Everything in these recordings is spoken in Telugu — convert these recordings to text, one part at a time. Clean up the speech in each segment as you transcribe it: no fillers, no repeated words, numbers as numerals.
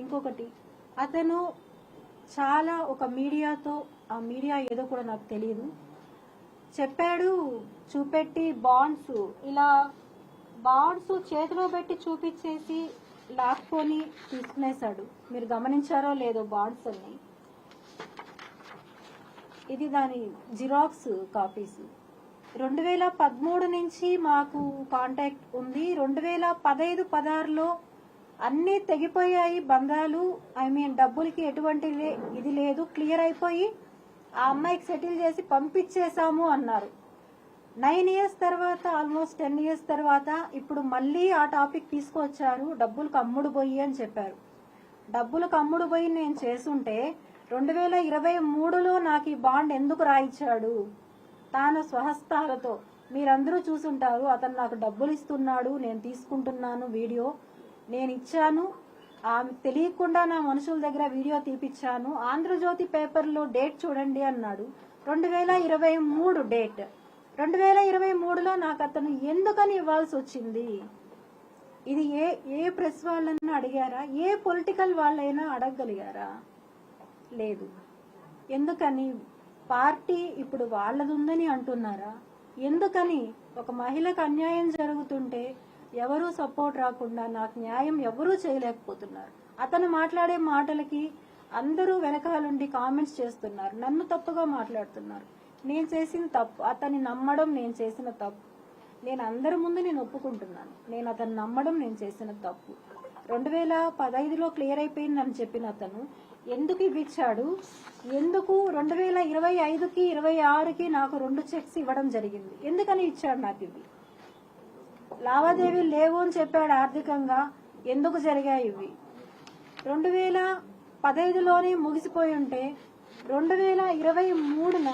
ఇంకొకటి అతను చాలా ఒక మీడియాతో, ఆ మీడియా ఏదో కూడా నాకు తెలియదు, చెప్పాడు, చూపెట్టి బాండ్స్, ఇలా బాండ్స్ చేతిలో పెట్టి చూపించేసి లాక్కొని తీసుకునేశాడు. మీరు గమనించారో లేదో బాండ్స్ అన్ని. ఇది దాని జిరాక్స్ కాపీస్. 2013 నుంచి మాకు కాంటాక్ట్ ఉంది. 2015-16లో అన్నీ తెగిపోయాయి బంధాలు. డబ్బులకి ఎటువంటి ఇది లేదు, క్లియర్ అయిపోయి ఆ అమ్మాయికి సెటిల్ చేసి పంపించేశాము అన్నారు. 9 ఇయర్స్ తర్వాత, ఆల్మోస్ట్ 10 ఇయర్స్ తర్వాత ఇప్పుడు మళ్ళీ ఆ టాపిక్ తీసుకొచ్చారు. డబ్బులకు అమ్ముడు పోయి అని చెప్పారు. డబ్బులకు అమ్ముడు పోయి నేను చేసుంటే 2023లో నాకు ఈ బాండ్ ఎందుకు రాయించాడు? తాను స్వహస్తాలతో, మీరందరూ చూసుంటారు, అతను నాకు డబ్బులు ఇస్తున్నాడు, నేను తీసుకుంటున్నాను, వీడియో నేను ఇచ్చాను, ఆమె తెలియకుండా నా మనుషుల దగ్గర వీడియో తీపిచ్చాను, ఆంధ్రజ్యోతి పేపర్లో డేట్ చూడండి అన్నాడు. 2023 డేట్. 2023లో నాకు అతను ఎందుకని ఇవ్వాల్సి వచ్చింది? ఇది ఏ ప్రెస్ వాళ్ళన్నా అడిగారా? ఏ పొలిటికల్ వాళ్ళైనా అడగగలిగారా? లేదు. ఎందుకని? పార్టీ ఇప్పుడు వాళ్ళది ఉందని అంటున్నారా? ఎందుకని? ఒక మహిళకు అన్యాయం జరుగుతుంటే ఎవరూ సపోర్ట్ రాకుండా నాకు న్యాయం ఎవరూ చేయలేకపోతున్నారు. అతను మాట్లాడే మాటలకి అందరూ వెనకాలండి కామెంట్స్ చేస్తున్నారు, నన్ను తప్పుగా మాట్లాడుతున్నారు. నేను చేసిన తప్పు, అతన్ని నమ్మడం నేను చేసిన తప్పు. నేను అందరి ముందు నేను ఒప్పుకుంటున్నాను, నేను అతను నమ్మడం నేను చేసిన తప్పు. 2015లో క్లియర్ అయిపోయిందని చెప్పిన అతను ఎందుకు ఇవ్విచ్చాడు? ఎందుకు 2025కి 26కి నాకు 2 చెక్స్ ఇవ్వడం జరిగింది? ఎందుకని ఇచ్చాడు నాకు? ఇవి లావాదేవీలు లేవు అని చెప్పాడు. ఆర్థికంగా ఎందుకు జరిగాయి ఇవి? 2015లోనే ముగిసిపోయి ఉంటే 2023న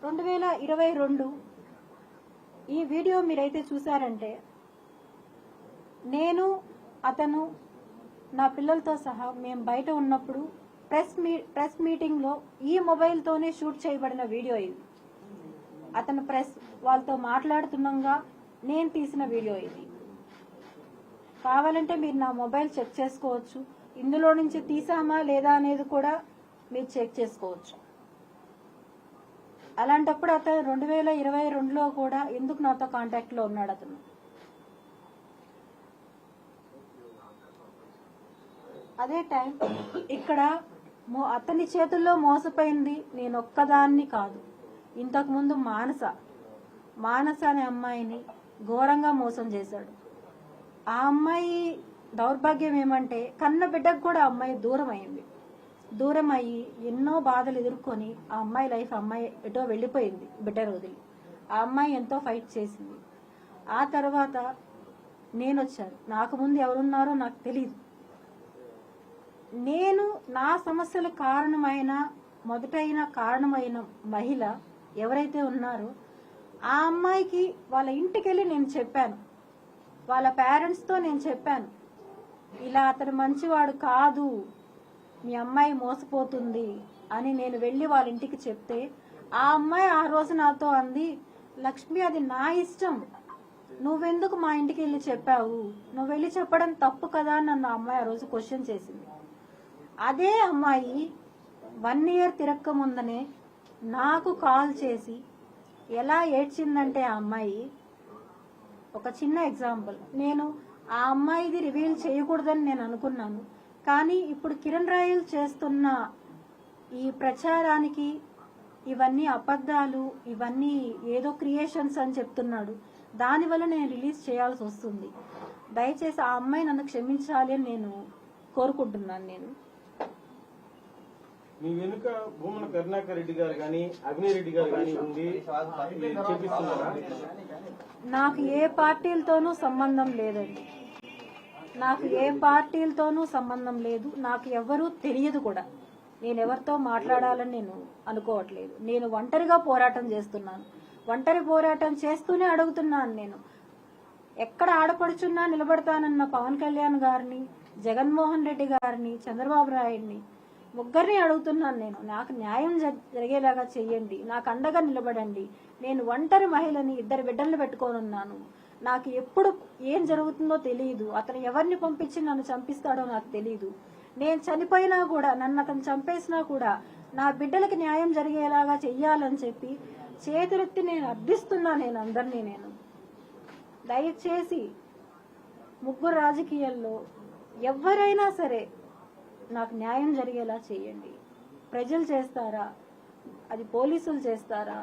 2022 ఈ వీడియో మీరైతే చూసారంటే, నేను అతను నా పిల్లలతో సహా మేము బయట ఉన్నప్పుడు ప్రెస్ మీటింగ్లో ఈ మొబైల్తోనే షూట్ చేయబడిన వీడియో ఇది. అతను ప్రెస్ వాళ్ళతో మాట్లాడుతుండగా నేను తీసిన వీడియో ఇది. కావాలంటే మీరు నా మొబైల్ చెక్ చేసుకోవచ్చు, ఇందులో నుంచి తీసామా లేదా అనేది కూడా మీరు చెక్ చేసుకోవచ్చు. అలాంటప్పుడు అతను 2022లో కూడా ఎందుకు నాతో కాంటాక్ట్లో ఉన్నాడు? అతను అదే టైం ఇక్కడ అతని చేతుల్లో మోసపోయింది నేను ఒక్కదాన్ని కాదు. ఇంతకుముందు మానస అనే అమ్మాయిని ఘోరంగా మోసం చేశాడు. ఆ అమ్మాయి దౌర్భాగ్యం ఏమంటే కన్న బిడ్డకు కూడా అమ్మాయి దూరం అయ్యి ఎన్నో బాధలు ఎదుర్కొని ఆ అమ్మాయి లైఫ్, అమ్మాయి ఎటో వెళ్ళిపోయింది బిడ్డను వదిలి. ఆ అమ్మాయి ఎంతో ఫైట్ చేసింది. ఆ తర్వాత నేను వచ్చాను. నాకు ముందు ఎవరున్నారో నాకు తెలియదు. నేను నా సమస్యల మొదటైన కారణమైన మహిళ ఎవరైతే ఉన్నారో ఆ అమ్మాయికి వాళ్ళ ఇంటికి వెళ్ళి నేను చెప్పాను, వాళ్ళ పేరెంట్స్తో నేను చెప్పాను, ఇలా అతను మంచివాడు కాదు, మీ అమ్మాయి మోసపోతుంది అని నేను వెళ్ళి వాళ్ళ ఇంటికి చెప్తే ఆ అమ్మాయి ఆ రోజు నాతో అంది, లక్ష్మి అది నా ఇష్టం, నువ్వెందుకు మా ఇంటికి వెళ్ళి చెప్పావు, నువ్వు వెళ్ళి చెప్పడం తప్పు కదా అని నన్ను ఆ అమ్మాయి ఆ రోజు క్వశ్చన్ చేసింది. అదే అమ్మాయి 1 ఇయర్ తిరక్క ముందనే నాకు కాల్ చేసి ఎలా ఏడ్చిందంటే, ఆ అమ్మాయి ఒక చిన్న ఎగ్జాంపుల్, నేను ఆ అమ్మాయిది రివీల్ చేయకూడదని నేను అనుకున్నాను, కానీ ఇప్పుడు కిరణ్ రాయల్ చేస్తున్న ఈ ప్రచారానికి ఇవన్నీ అబద్ధాలు, ఇవన్నీ ఏదో క్రియేషన్స్ అని చెప్తున్నాడు, దానివల్ల నేను రిలీజ్ చేయాల్సి వస్తుంది. దయచేసి ఆ అమ్మాయి నన్ను క్షమించాలి అని నేను కోరుకుంటున్నాను. నేను మీ వెనుక భూమన కరుణాకర్ రెడ్డి గారు కానీ అభినయ్ రెడ్డి గారు కానీ ఉండి చేపిస్తున్నారా? నాకు ఏ పార్టీలతోనూ సంబంధం లేదండి, నాకు ఏ పార్టీలతోనూ సంబంధం లేదు, నాకు ఎవరూ తెలియదు కూడా. నేను ఎవరితో మాట్లాడాలని నేను అనుకోవట్లేదు. నేను ఒంటరిగా పోరాటం చేస్తున్నాను. ఒంటరి పోరాటం చేస్తూనే అడుగుతున్నాను. నేను ఎక్కడ ఆడపడుచున్నా నిలబడతానన్న పవన్ కళ్యాణ్ గారిని, జగన్మోహన్ రెడ్డి గారిని, చంద్రబాబు నాయుడిని, ముగ్గురిని అడుగుతున్నాను. నేను నాకు న్యాయం జరిగేలాగా చెయ్యండి, నాకు అండగా నిలబడండి. నేను ఒంటరి మహిళని, 2 బిడ్డలను పెట్టుకొని ఉన్నాను. నాకు ఎప్పుడు ఏం జరుగుతుందో తెలియదు. అతను ఎవరిని పంపించి నన్ను చంపిస్తాడో నాకు తెలియదు. నేను చనిపోయినా కూడా, నన్ను అతను చంపేసినా కూడా నా బిడ్డలకి న్యాయం జరిగేలాగా చెయ్యాలని చెప్పి చేతులెత్తి నేను అర్థిస్తున్నా. నేను అందరినీ దయచేసి ముగ్గురు రాజకీయాల్లో ఎవరైనా సరే నాకు న్యాయం జరిగేలా చేయండి. ప్రజలు చేస్తారా, అది పోలీసులు చేస్తారా,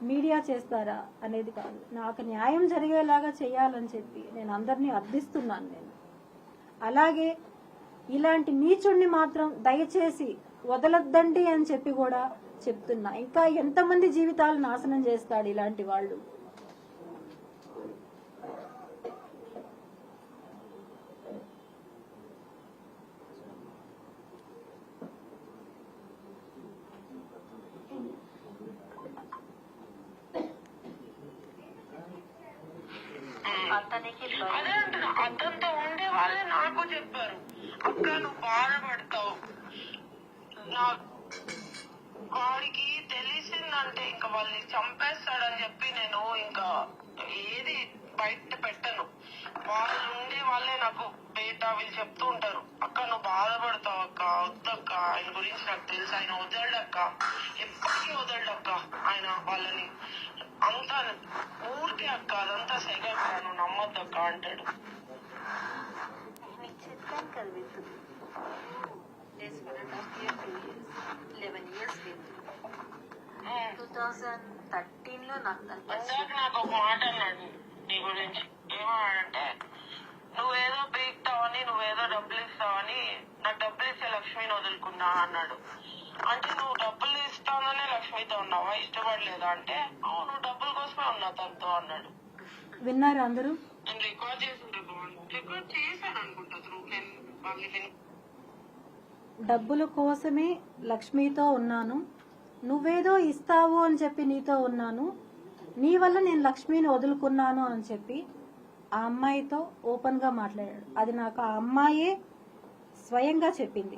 మీడియా చేస్తారా అనేది కాదు, నాకు న్యాయం జరిగేలాగా చేయాలని చెప్పి నేను అందరినీ అర్థిస్తున్నాను. అలాగే ఇలాంటి నీచుణ్ణి మాత్రం దయచేసి వదలొద్దండి అని చెప్పి కూడా చెప్తున్నా. ఇంకా ఎంతమంది జీవితాలు నాశనం చేస్తాడు ఇలాంటి వాళ్ళు. అదే అంటున్నా, అతనితో ఉండే వాళ్ళే నాకు చెప్పారు, అక్క నువ్వు బాధపడతావు, వాడికి తెలిసిందంటే ఇంకా వాళ్ళని చంపేస్తాడని చెప్పి నేను ఇంకా ఏది బయట పెట్టను. వాళ్ళు ఉండే వాళ్ళే నాకు వీళ్ళు చెప్తూ ఉంటారు, అక్క నువ్వు బాధపడతావు అక్క, వద్దక్క, ఆయన గురించి నాకు తెలుసు, ఆయన వదలడక్క, ఎప్పటికీ వదలడక్క ఆయన వాళ్ళని, అంతా ఊరికే అక్క, అదంతా సెగక్క, నువ్వు నమ్మద్దక్క అంటాడు. నీకు చెప్పాను కదా విత్తు, 11 years 2013 లో నాకు నాకు ఒక మాట అన్నాడు నీ గురించి. ఏమన్నాడంటే, నువ్వేదో పీక్తావని, నువ్వేదో డబ్బులు ఇస్తావని, నాకు డబ్బులు ఇచ్చే లక్ష్మిని వదులుకున్నా అన్నాడు. అంటే నువ్వు డబ్బులు ఇస్తావనే లక్ష్మితో ఉన్నావా, ఇష్టపడలేదా అంటే, అవును డబ్బుల కోసమే ఉన్నా తనతో అన్నాడు. విన్నారు అందరూ? నేను రికార్డ్ చేశాను అనుకుంటా, నేను వాళ్ళని డబ్బుల కోసమే లక్ష్మితో ఉన్నాను, నువ్వేదో ఇస్తావు అని చెప్పి నీతో ఉన్నాను, నీ వల్ల నేను లక్ష్మిని వదులుకున్నాను అని చెప్పి ఆ అమ్మాయితో ఓపెన్ గా మాట్లాడాడు. అది నాకు ఆ అమ్మాయే స్వయంగా చెప్పింది.